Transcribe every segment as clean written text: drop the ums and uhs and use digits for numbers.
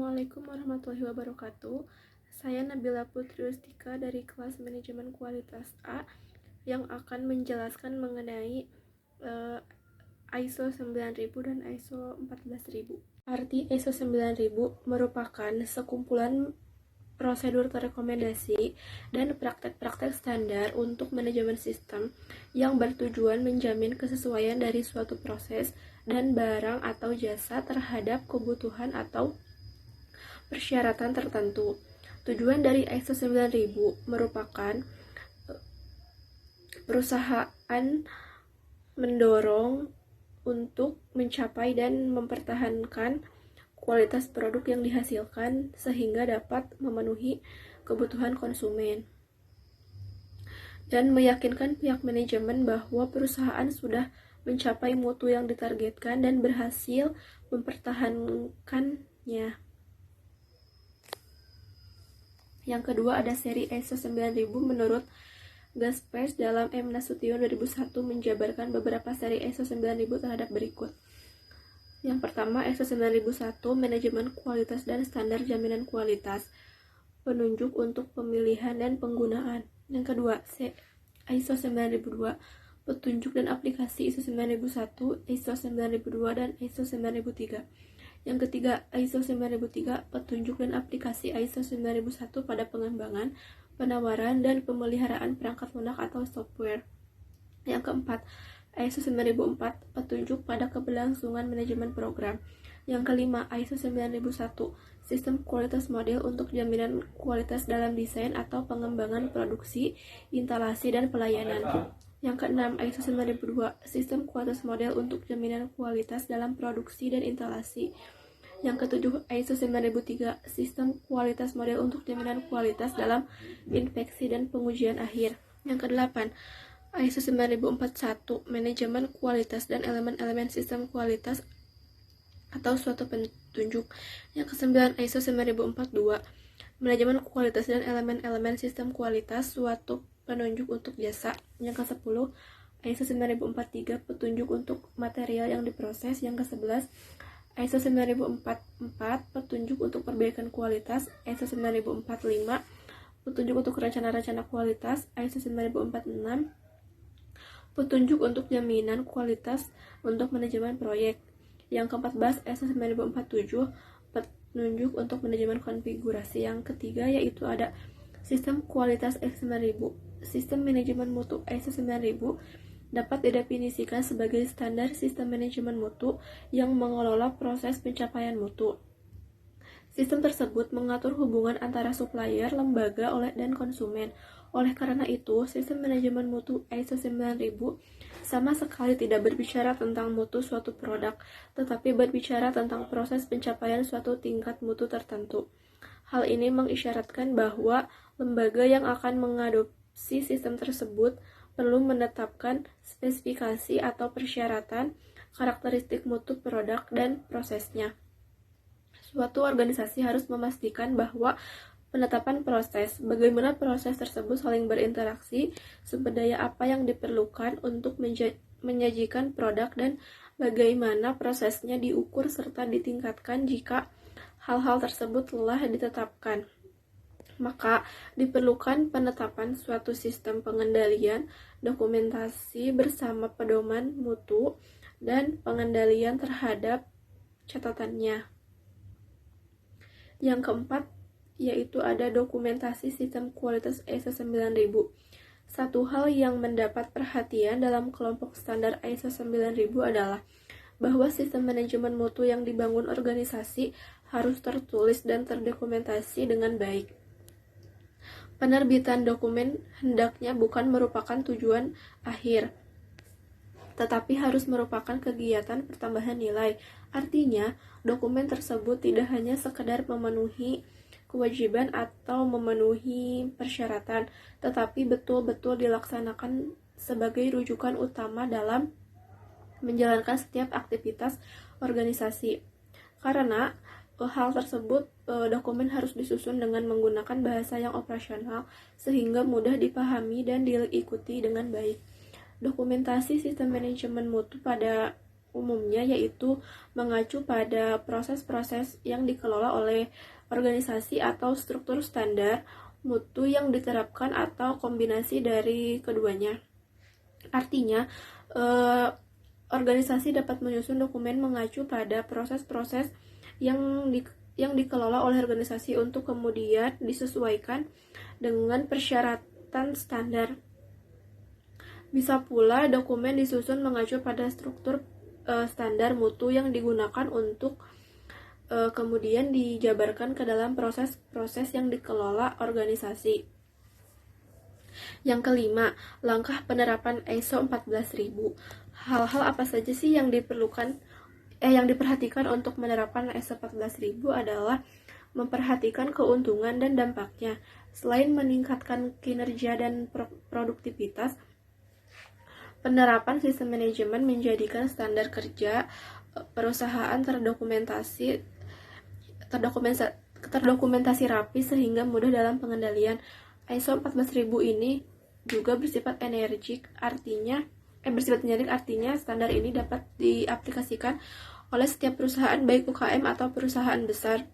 Assalamualaikum warahmatullahi wabarakatuh. Saya Nabila Putri Ustika dari kelas Manajemen Kualitas A yang akan menjelaskan mengenai ISO 9000 dan ISO 14000. Arti ISO 9000 merupakan sekumpulan prosedur terrekomendasi dan praktek-praktek standar untuk manajemen sistem yang bertujuan menjamin kesesuaian dari suatu proses dan barang atau jasa terhadap kebutuhan atau persyaratan tertentu. Tujuan dari ISO 9000 merupakan perusahaan mendorong untuk mencapai dan mempertahankan kualitas produk yang dihasilkan sehingga dapat memenuhi kebutuhan konsumen dan meyakinkan pihak manajemen bahwa perusahaan sudah mencapai mutu yang ditargetkan dan berhasil mempertahankannya. Yang kedua ada seri ISO 9000 menurut Gaspers dalam M. Nasution 2001 menjabarkan beberapa seri ISO 9000 terhadap berikut. Yang pertama, ISO 9001 Manajemen Kualitas dan Standar Jaminan Kualitas, penunjuk untuk pemilihan dan penggunaan. Yang kedua, ISO 9002 petunjuk dan aplikasi ISO 9001, ISO 9002 dan ISO 9003. Yang ketiga, ISO 9003 petunjuk dan aplikasi ISO 9001 pada pengembangan, penawaran dan pemeliharaan perangkat lunak atau software. Yang keempat, ISO 9004 petunjuk pada keberlangsungan manajemen program. Yang kelima, ISO 9001 sistem kualitas model untuk jaminan kualitas dalam desain atau pengembangan produksi, instalasi dan pelayanan. Yang keenam, ISO 9002 sistem kualitas model untuk jaminan kualitas dalam produksi dan instalasi. Yang ketujuh, ISO 9003 sistem kualitas model untuk jaminan kualitas dalam inspeksi dan pengujian akhir. Yang kedelapan, ISO 9041 manajemen kualitas dan elemen-elemen sistem kualitas atau suatu petunjuk. Yang kesembilan, ISO 9042 manajemen kualitas dan elemen-elemen sistem kualitas suatu penunjuk untuk jasa. Yang ke-10, ISO 9043 petunjuk untuk material yang diproses. Yang ke-11, ISO 9044 petunjuk untuk perbaikan kualitas. ISO 9045 petunjuk untuk rencana-rencana kualitas. ISO 9046 petunjuk untuk jaminan kualitas untuk manajemen proyek. Yang ke-14, ISO 9047 petunjuk untuk manajemen konfigurasi. Yang ketiga yaitu ada sistem kualitas ISO 9000. Sistem manajemen mutu ISO 9000 dapat didefinisikan sebagai standar sistem manajemen mutu yang mengelola proses pencapaian mutu. Sistem tersebut mengatur hubungan antara supplier, lembaga, dan konsumen. Oleh karena itu, sistem manajemen mutu ISO 9000 sama sekali tidak berbicara tentang mutu suatu produk, tetapi berbicara tentang proses pencapaian suatu tingkat mutu tertentu. Hal ini mengisyaratkan bahwa lembaga yang akan mengadopsi sistem tersebut perlu menetapkan spesifikasi atau persyaratan, karakteristik mutu produk, dan prosesnya. Suatu organisasi harus memastikan bahwa penetapan proses, bagaimana proses tersebut saling berinteraksi, sumber daya apa yang diperlukan untuk menyajikan produk, dan bagaimana prosesnya diukur serta ditingkatkan jika hal-hal tersebut telah ditetapkan. Maka diperlukan penetapan suatu sistem pengendalian, dokumentasi bersama pedoman mutu, dan pengendalian terhadap catatannya. Yang keempat yaitu ada dokumentasi sistem kualitas ISO 9000. Satu hal yang mendapat perhatian dalam kelompok standar ISO 9000 adalah bahwa sistem manajemen mutu yang dibangun organisasi harus tertulis dan terdokumentasi dengan baik. Penerbitan dokumen hendaknya bukan merupakan tujuan akhir, tetapi harus merupakan kegiatan pertambahan nilai. Artinya, dokumen tersebut tidak hanya sekedar memenuhi kewajiban atau memenuhi persyaratan, tetapi betul-betul dilaksanakan sebagai rujukan utama dalam menjalankan setiap aktivitas organisasi. Karena hal tersebut, dokumen harus disusun dengan menggunakan bahasa yang operasional sehingga mudah dipahami dan diikuti dengan baik. Dokumentasi sistem manajemen mutu pada umumnya yaitu mengacu pada proses-proses yang dikelola oleh organisasi atau struktur standar, mutu yang diterapkan atau kombinasi dari keduanya. Artinya, organisasi dapat menyusun dokumen mengacu pada proses-proses yang dikelola oleh organisasi untuk kemudian disesuaikan dengan persyaratan standar. Bisa pula dokumen disusun mengacu pada struktur standar mutu yang digunakan untuk kemudian dijabarkan ke dalam proses-proses yang dikelola organisasi. Yang kelima, langkah penerapan ISO 14000. Hal-hal apa saja sih yang diperhatikan untuk menerapkan ISO 14000 adalah memperhatikan keuntungan dan dampaknya. Selain meningkatkan kinerja dan produktivitas, penerapan sistem manajemen menjadikan standar kerja perusahaan terdokumentasi rapi sehingga mudah dalam pengendalian. ISO 14000 ini juga bersifat generik, artinya standar ini dapat diaplikasikan oleh setiap perusahaan baik UKM atau perusahaan besar,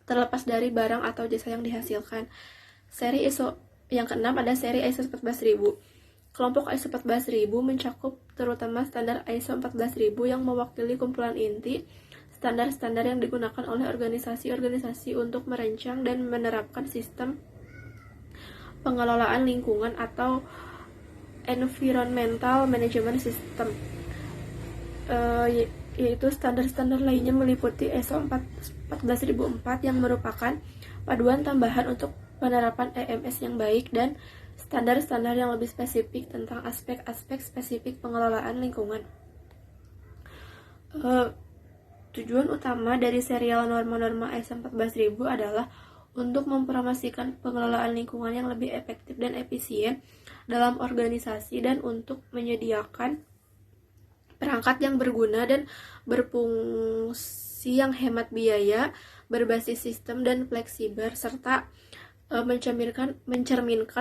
terlepas dari barang atau jasa yang dihasilkan. Seri ISO yang keenam ada seri ISO 14000. Kelompok ISO 14000 mencakup terutama standar ISO 14000 yang mewakili kumpulan inti standar-standar yang digunakan oleh organisasi-organisasi untuk merancang dan menerapkan sistem pengelolaan lingkungan atau environmental management system. Yaitu standar-standar lainnya meliputi ISO 14004 yang merupakan paduan tambahan untuk penerapan EMS yang baik dan standar-standar yang lebih spesifik tentang aspek-aspek spesifik pengelolaan lingkungan. Tujuan utama dari serial norma-norma ISO 14000 adalah untuk mempromosikan pengelolaan lingkungan yang lebih efektif dan efisien dalam organisasi dan untuk menyediakan perangkat yang berguna dan berfungsi yang hemat biaya, berbasis sistem dan fleksibel, serta mencerminkan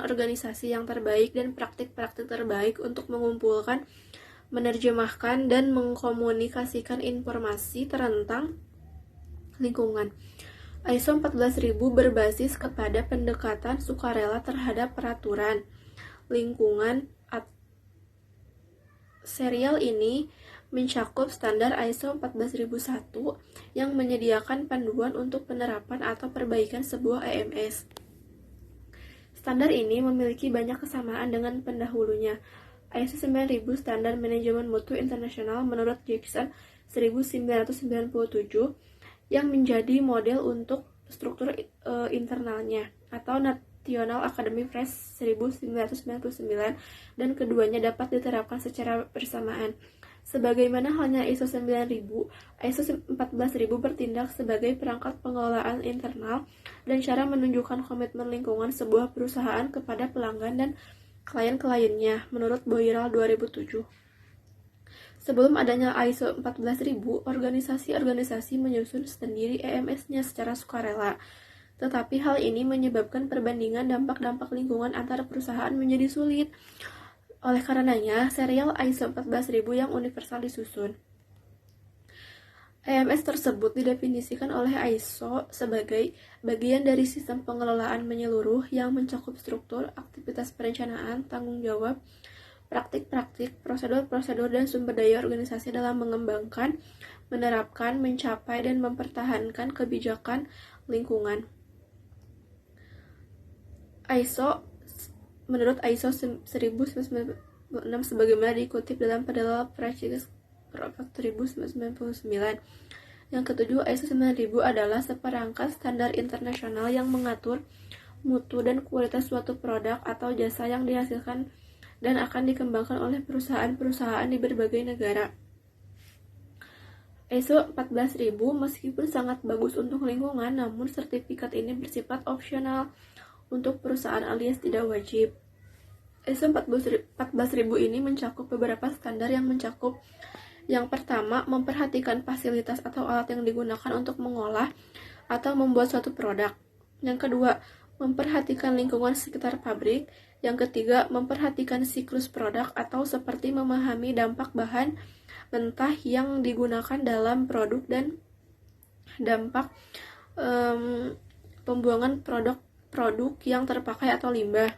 organisasi yang terbaik dan praktik-praktik terbaik untuk mengumpulkan, menerjemahkan, dan mengkomunikasikan informasi tentang lingkungan. ISO 14000 berbasis kepada pendekatan sukarela terhadap peraturan lingkungan. Serial ini mencakup standar ISO 14001 yang menyediakan panduan untuk penerapan atau perbaikan sebuah EMS. Standar ini memiliki banyak kesamaan dengan pendahulunya. ISO 9000 Standar Manajemen Mutu Internasional menurut Jackson 1997 yang menjadi model untuk struktur internalnya, atau National Academy Press 1999, dan keduanya dapat diterapkan secara bersamaan. Sebagaimana halnya ISO 9000, ISO 14000 bertindak sebagai perangkat pengelolaan internal dan cara menunjukkan komitmen lingkungan sebuah perusahaan kepada pelanggan dan klien-kliennya, menurut Boiral 2007. Sebelum adanya ISO 14000, organisasi-organisasi menyusun sendiri EMS-nya secara sukarela. Tetapi hal ini menyebabkan perbandingan dampak-dampak lingkungan antara perusahaan menjadi sulit. Oleh karenanya, serial ISO 14000 yang universal disusun. EMS tersebut didefinisikan oleh ISO sebagai bagian dari sistem pengelolaan menyeluruh yang mencakup struktur, aktivitas perencanaan, tanggung jawab, praktik-praktik, prosedur-prosedur, dan sumber daya organisasi dalam mengembangkan, menerapkan, mencapai, dan mempertahankan kebijakan lingkungan. Menurut ISO 1996 sebagaimana dikutip dalam Federal Practice Code 1999. Yang ketujuh, ISO 9000 adalah seperangkat standar internasional yang mengatur mutu dan kualitas suatu produk atau jasa yang dihasilkan dan akan dikembangkan oleh perusahaan-perusahaan di berbagai negara. ISO 14000 meskipun sangat bagus untuk lingkungan, namun sertifikat ini bersifat opsional untuk perusahaan alias tidak wajib. ISO 14000 ini mencakup beberapa standar yang mencakup: yang pertama, memperhatikan fasilitas atau alat yang digunakan untuk mengolah atau membuat suatu produk. Yang kedua, memperhatikan lingkungan sekitar pabrik. Yang ketiga, memperhatikan siklus produk atau seperti memahami dampak bahan mentah yang digunakan dalam produk dan dampak pembuangan produk yang terpakai atau limbah.